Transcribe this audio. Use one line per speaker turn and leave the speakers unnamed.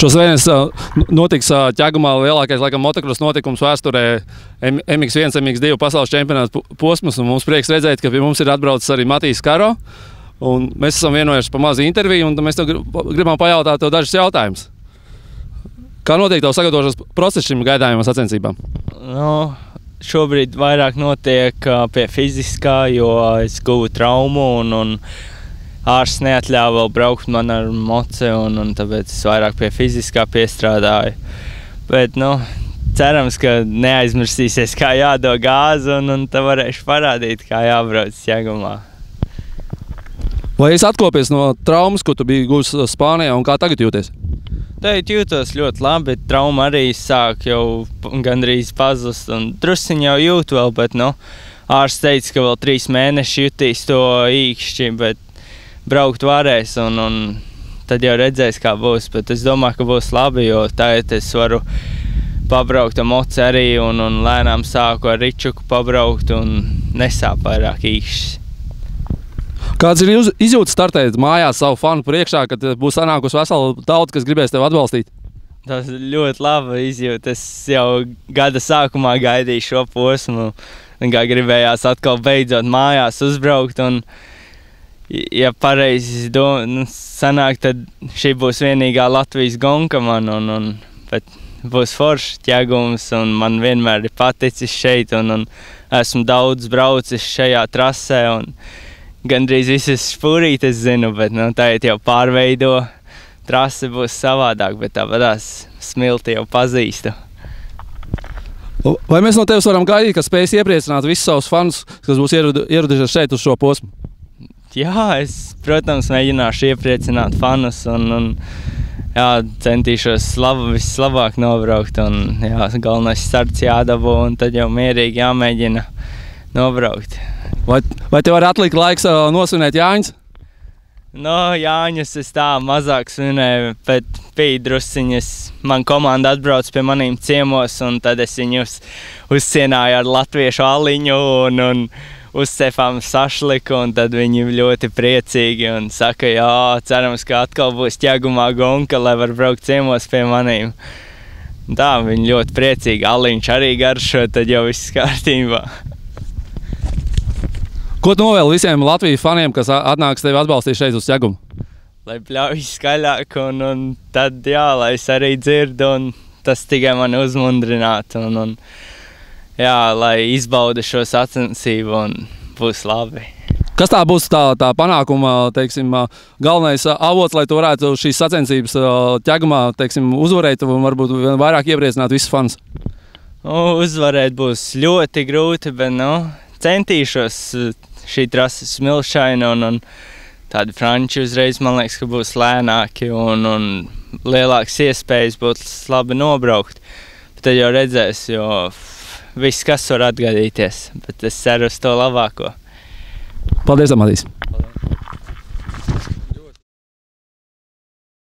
Šo svētdienas notiks Ķegumā lielākais, laikam, motokross notikums vēsturē MX1, MX2 pasaules čempionāta posms, un mums prieks redzēt, ka pie mums ir atbraucis arī Matīs Karo, un mēs esam vienojuši par mazu interviju, un mēs tev gribam pajautāt tev dažus jautājumus. Kā notiek tev sagatavošanās process šim gaidājumam sacensībām?
Šobrīd vairāk notiek pie fiziskā, jo es guvu traumu, un ārsts neatļāva vēl braukt man ar moci, un tāpēc es vairāk pie fiziskā piestrādāju. Bet, cerams, ka neaizmirsīsies, kā jādod gāzi, un tad varēšu parādīt, kā jābrauc Ķegumā.
Vai esi atkopies no traumas, ko tu biji guvis Spānijā, un kā tagad jūties?
Tagad jūtos ļoti labi, trauma arī sāk jau gandrīz pazust, un drusciņi jau jūtu vēl, bet, ārsts teica, ka vēl 3 mēneši jutīs to īkšķi, bet braukt varēs, un tad jau redzēs, kā būs, bet es domāju, ka būs labi, jo tagad es varu pabraukt ar moci arī, un lēnām sāku ar ričuku pabraukt, un nesāp vairāk īkšķis.
Kāds ir izjūtas startēt mājās savu fanu priekšā, kad būs sanākusi vesela tauta, kas gribēs tevi atbalstīt?
Tas ir ļoti laba izjūta. Es jau gada sākumā gaidīju šo posmu, un kā gribējās atkal beidzot mājās uzbraukt, un ja pareizi sanāk, tad šī būs vienīgā Latvijas gonka man, bet būs foršs Ķegums, un man vienmēr ir paticis šeit, un esmu daudz braucis šajā trasē, un gandrīz visas špūrītes zinu, bet tagad jau pārveido, trase būs savādāk, bet tāpatās smilti jau pazīstu.
Vai mēs no tevis varam gaidīt, ka spējas iepriecināt visus savus fanus, kas būs ieradušies šeit uz šo posmu?
Jā, es, protams, mēģināšu iepriecināt fanus, un centīšos vislabāk nobraukt, un galvenais starts jādabū, un tad jau mierīgi jāmēģina nobraukt.
Vai tev var atlikt laiks nosvinēt Jāņus?
Jāņus es tā mazāk svinēju, bet bija drusciņas. Man komanda atbrauc pie maniem ciemos, un tad es viņus uzcienāju ar latviešu aliņu, un uzcepām sašliku, un tad viņi ļoti priecīgi un saka, jā, cerams, ka atkal būs Ķegumā gonka, lai var braukt ciemos pie maniem. Tā, viņi ļoti priecīgi, aliņš arī garšo, tad jau viss kārtībā.
Ko tu novēli visiem Latvijas faniem, kas atnāks tevi atbalstīt šeit uz Ķegumu?
Lai pļauj skaļāk, un tad, lai es arī dzirdu, un tas tikai mani uzmundrinātu, un lai izbauda šo sacensību, un būs labi.
Kas tā būs tā panākuma, teiksim, galvenais avots, lai tu varētu šīs sacensības Ķegumā, teiksim, uzvarēt un varbūt vairāk iepriecināt visus fans?
Uzvarēt būs ļoti grūti, bet, centīšos. Šī trasa smilšaina, un tādi franči uzreiz, man liekas, ka būs lēnāki, un lielākas iespējas būtu labi nobraukt. Bet tad jau redzēs, jo viss, kas var atgadīties, bet es ceru uz to labāko.
Paldies, Matīs!